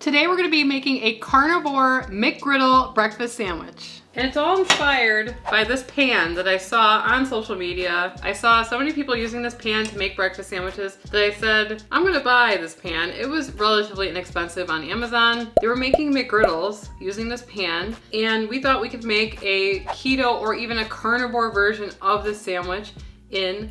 Today we're gonna be making a Carnivore McGriddle breakfast sandwich. And it's all inspired by this pan that I saw on social media. I saw so many people using this pan to make breakfast sandwiches that I said, I'm gonna buy this pan. It was relatively inexpensive on Amazon. They were making McGriddles using this pan, and we thought we could make a keto or even a carnivore version of this sandwich in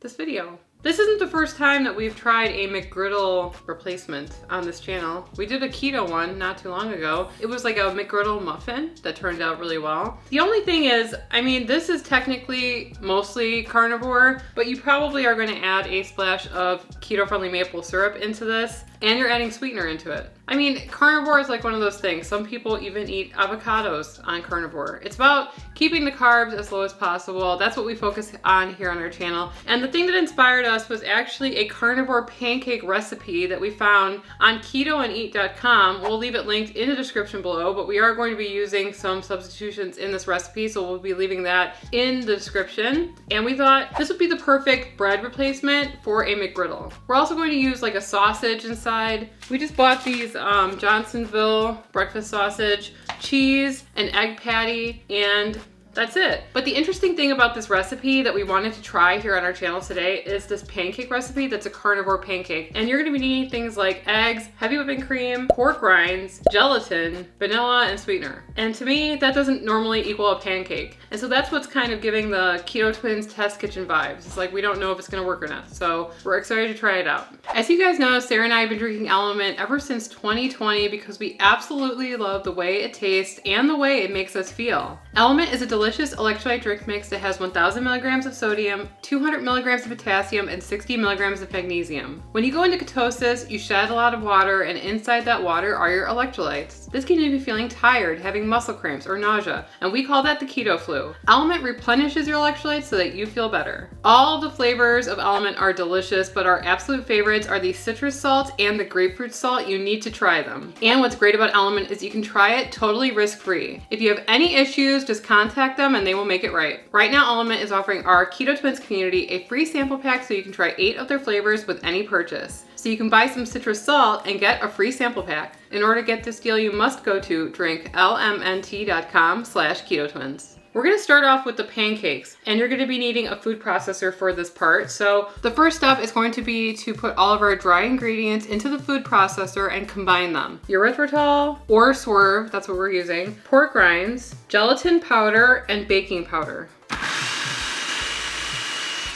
this video. This isn't the first time that we've tried a McGriddle replacement on this channel. We did a keto one not too long ago. It was like a McGriddle muffin that turned out really well. The only thing is, I mean, this is technically mostly carnivore, but you probably are going to add a splash of keto-friendly maple syrup into this, and you're adding sweetener into it. I mean, carnivore is like one of those things. Some people even eat avocados on carnivore. It's about keeping the carbs as low as possible. That's what we focus on here on our channel. And the thing that inspired us was actually a carnivore pancake recipe that we found on ketoandeat.com. We'll leave it linked in the description below, but we are going to be using some substitutions in this recipe, so we'll be leaving that in the description. And we thought this would be the perfect bread replacement for a McGriddle. We're also going to use like a sausage inside. We just bought these Johnsonville breakfast sausage, cheese, an egg patty, and that's it. But the interesting thing about this recipe that we wanted to try here on our channel today is this pancake recipe that's a carnivore pancake. And you're gonna be needing things like eggs, heavy whipping cream, pork rinds, gelatin, vanilla, and sweetener. And to me, that doesn't normally equal a pancake. And so that's what's kind of giving the Keto Twins test kitchen vibes. It's like we don't know if it's gonna work or not. So we're excited to try it out. As you guys know, Sarah and I have been drinking Element ever since 2020 because we absolutely love the way it tastes and the way it makes us feel. Element is a delicious electrolyte drink mix that has 1,000 milligrams of sodium, 200 milligrams of potassium, and 60 milligrams of magnesium. When you go into ketosis, you shed a lot of water, and inside that water are your electrolytes. This can leave you feeling tired, having muscle cramps, or nausea, and we call that the keto flu. Element replenishes your electrolytes so that you feel better. All of the flavors of Element are delicious, but our absolute favorites are the citrus salt and the grapefruit salt. You need to try them. And what's great about Element is you can try it totally risk-free. If you have any issues, just contact them and they will make it right. Right now, Element is offering our Keto Twins community a free sample pack so you can try 8 of their flavors with any purchase. So you can buy some citrus salt and get a free sample pack. In order to get this deal, you must go to drinklmnt.com/ketotwins. We're gonna start off with the pancakes, and you're gonna be needing a food processor for this part. So the first step is going to be to put all of our dry ingredients into the food processor and combine them. Erythritol or Swerve, that's what we're using, pork rinds, gelatin powder, and baking powder.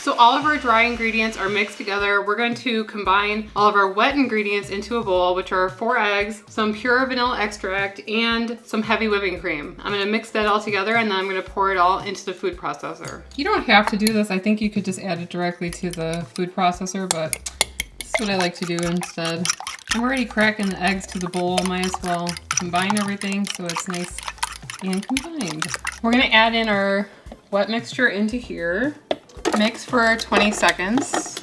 So all of our dry ingredients are mixed together. We're going to combine all of our wet ingredients into a bowl, which are 4 eggs, some pure vanilla extract, and some heavy whipping cream. I'm gonna mix that all together and then I'm gonna pour it all into the food processor. You don't have to do this. I think you could just add it directly to the food processor, but this is what I like to do instead. I'm already cracking the eggs to the bowl. Might as well combine everything so it's nice and combined. We're gonna add in our wet mixture into here. Mix for 20 seconds.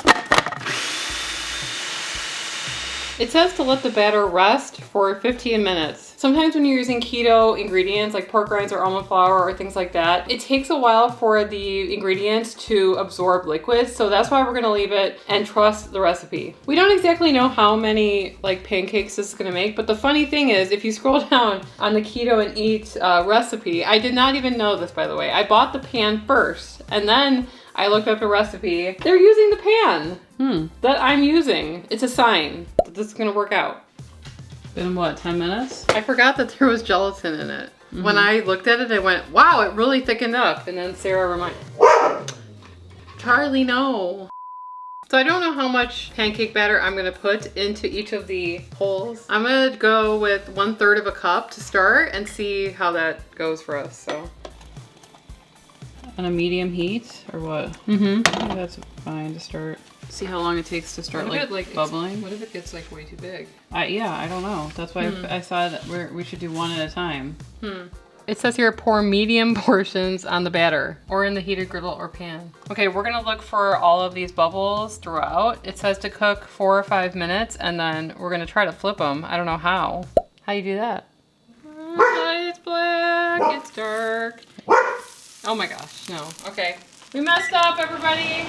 It says to let the batter rest for 15 minutes. Sometimes when you're using keto ingredients like pork rinds or almond flour or things like that, it takes a while for the ingredients to absorb liquids. So that's why we're gonna leave it and trust the recipe. We don't exactly know how many like pancakes this is gonna make, but the funny thing is if you scroll down on the Keto and Eat recipe, I did not even know this, by the way. I bought the pan first and then I looked up the recipe. They're using the pan that I'm using. It's a sign that this is gonna work out. Been what, 10 minutes? I forgot that there was gelatin in it. When I looked at it, I went, wow, it really thickened up. And then Sarah reminded, Charlie, no. So I don't know how much pancake batter I'm gonna put into each of the holes. I'm gonna go with 1/3 of a cup to start and see how that goes for us, so. On a medium heat or what? I think that's fine to start. See how long it takes to start like bubbling. What if it gets like way too big? Yeah, I don't know. That's why I thought that we should do one at a time. It says here pour medium portions on the batter or in the heated griddle or pan. Okay, we're gonna look for all of these bubbles throughout. It says to cook 4 or 5 minutes and then we're gonna try to flip them. I don't know how. How you do that? It's black, it's dark. Oh my gosh, no. Okay. We messed up, everybody.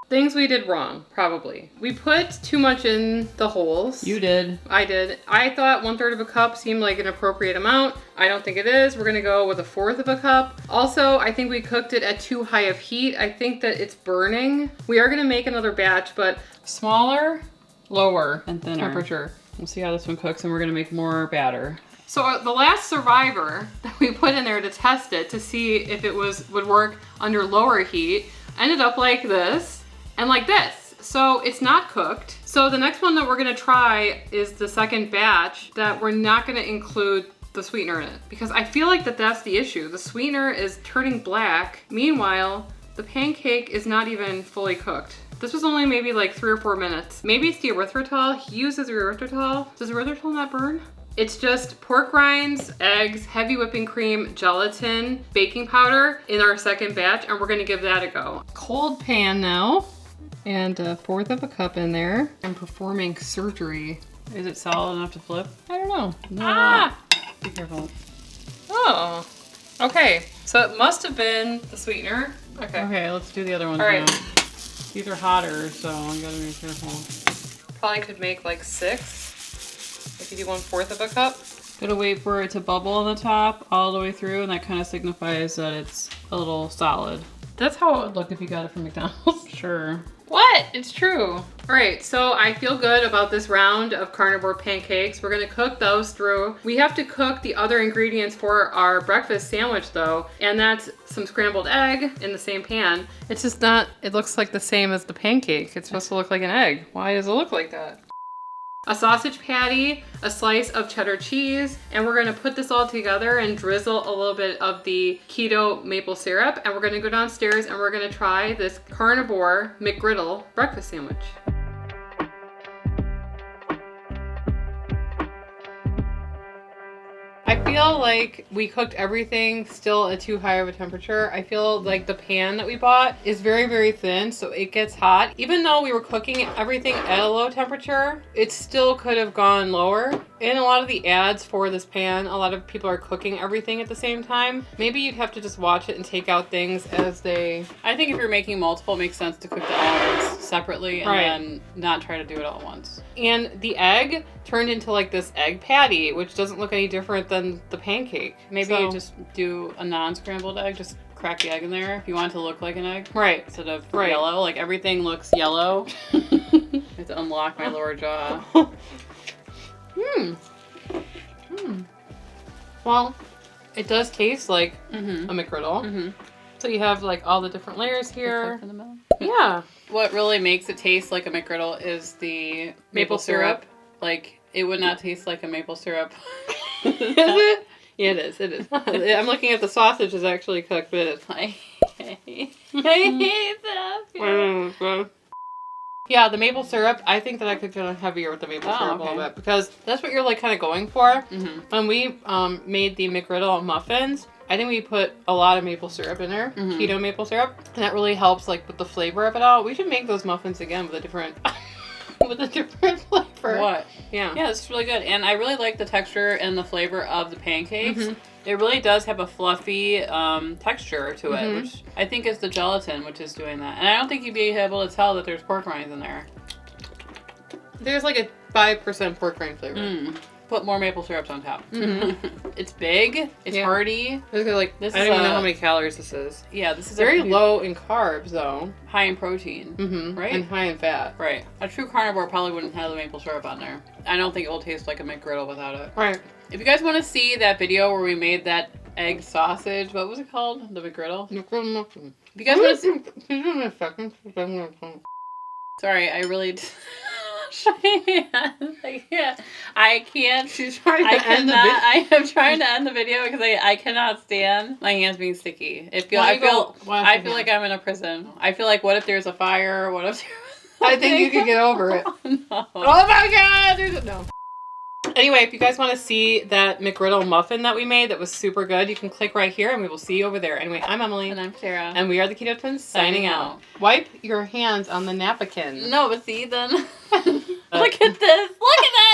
things we did wrong, probably. We put too much in the holes. You did. I did. I thought 1/3 of a cup seemed like an appropriate amount. I don't think it is. We're gonna go with 1/4 of a cup. Also, I think we cooked it at too high of heat. I think that it's burning. We are gonna make another batch, but smaller, lower And thinner. temperature. We'll see how this one cooks, and we're gonna make more batter. So the last survivor that we put in there to test it to see if it would work under lower heat ended up like this and like this. So it's not cooked. So the next one that we're gonna try is the second batch that we're not gonna include the sweetener in it because I feel like that's the issue. The sweetener is turning black. Meanwhile, the pancake is not even fully cooked. This was only maybe like 3 or 4 minutes. Maybe it's the erythritol. He uses erythritol. Does erythritol not burn? It's just pork rinds, eggs, heavy whipping cream, gelatin, baking powder in our second batch, and we're gonna give that a go. Cold pan now, and 1/4 of a cup in there. I'm performing surgery. Is it solid enough to flip? I don't know. No. Ah! Be careful. Oh, okay. So it must have been the sweetener. Okay. Okay, let's do the other ones All right. now. These are hotter, so I gotta be careful. Probably could make like 6. If you do 1/4 of a cup. Gotta wait for it to bubble on the top all the way through, and that kind of signifies that it's a little solid. That's how it would look if you got it from McDonald's. Sure. What? It's true. All right, so I feel good about this round of carnivore pancakes. We're gonna cook those through. We have to cook the other ingredients for our breakfast sandwich though, and that's some scrambled egg in the same pan. It's just not, it looks like the same as the pancake. It's supposed to look like an egg. Why does it look like that? A sausage patty, a slice of cheddar cheese, and we're gonna put this all together and drizzle a little bit of the keto maple syrup, and we're gonna go downstairs and we're gonna try this Carnivore McGriddle breakfast sandwich. I feel like we cooked everything still at too high of a temperature. I feel like the pan that we bought is very, very thin, so it gets hot. Even though we were cooking everything at a low temperature, it still could have gone lower. In a lot of the ads for this pan, a lot of people are cooking everything at the same time. Maybe you'd have to just watch it and take out things as they... I think if you're making multiple, it makes sense to cook the elements separately and then not try to do it all at once. And the egg turned into like this egg patty, which doesn't look any different than the pancake. Maybe you just do a non-scrambled egg, just crack the egg in there if you want it to look like an egg. Right. Instead of yellow, like everything looks yellow. I have to unlock my lower jaw. Well, it does taste like a McGriddle. So you have like all the different layers here. In the middle. Yeah. What really makes it taste like a McGriddle is the maple syrup. Like, it would not taste like a maple syrup. Is it? Yeah, it is. It is. I'm looking at the sausage is actually cooked, but it is. I hate that. Yeah, the maple syrup, I think that I could go heavier with the maple syrup a little bit because that's what you're like kind of going for. When we made the McGriddle muffins, I think we put a lot of maple syrup in there, keto maple syrup, and that really helps like with the flavor of it all. We should make those muffins again with a different flavor. What? Yeah. Yeah, it's really good. And I really like the texture and the flavor of the pancakes. It really does have a fluffy texture to it, which I think is the gelatin, which is doing that. And I don't think you'd be able to tell that there's pork rinds in there. There's like a 5% pork rind flavor. Put more maple syrups on top. It's big. It's hearty. It's like, I don't even know how many calories this is. Yeah, this is very low in carbs though. High in protein. Right? And high in fat. Right. A true carnivore probably wouldn't have the maple syrup on there. I don't think it will taste like a McGriddle without it. Right. If you guys want to see that video where we made that egg sausage, what was it called? The McGriddle? McGriddle muffin. If you guys want to see... Can you give me a second? Sorry, I really... I can't. She's trying to end the video. I am trying to end the video because I cannot stand my hands being sticky. I feel like I'm in a prison. I feel like, what if there's a fire? What if I think you can get over it. Oh, no. Oh my god! No. Anyway, if you guys want to see that McGriddle muffin that we made that was super good, you can click right here and we will see you over there. Anyway, I'm Emily. And I'm Sarah. And we are the Keto Twins signing out. Wipe your hands on the napkin. No, but see then. Look at this. Look at that.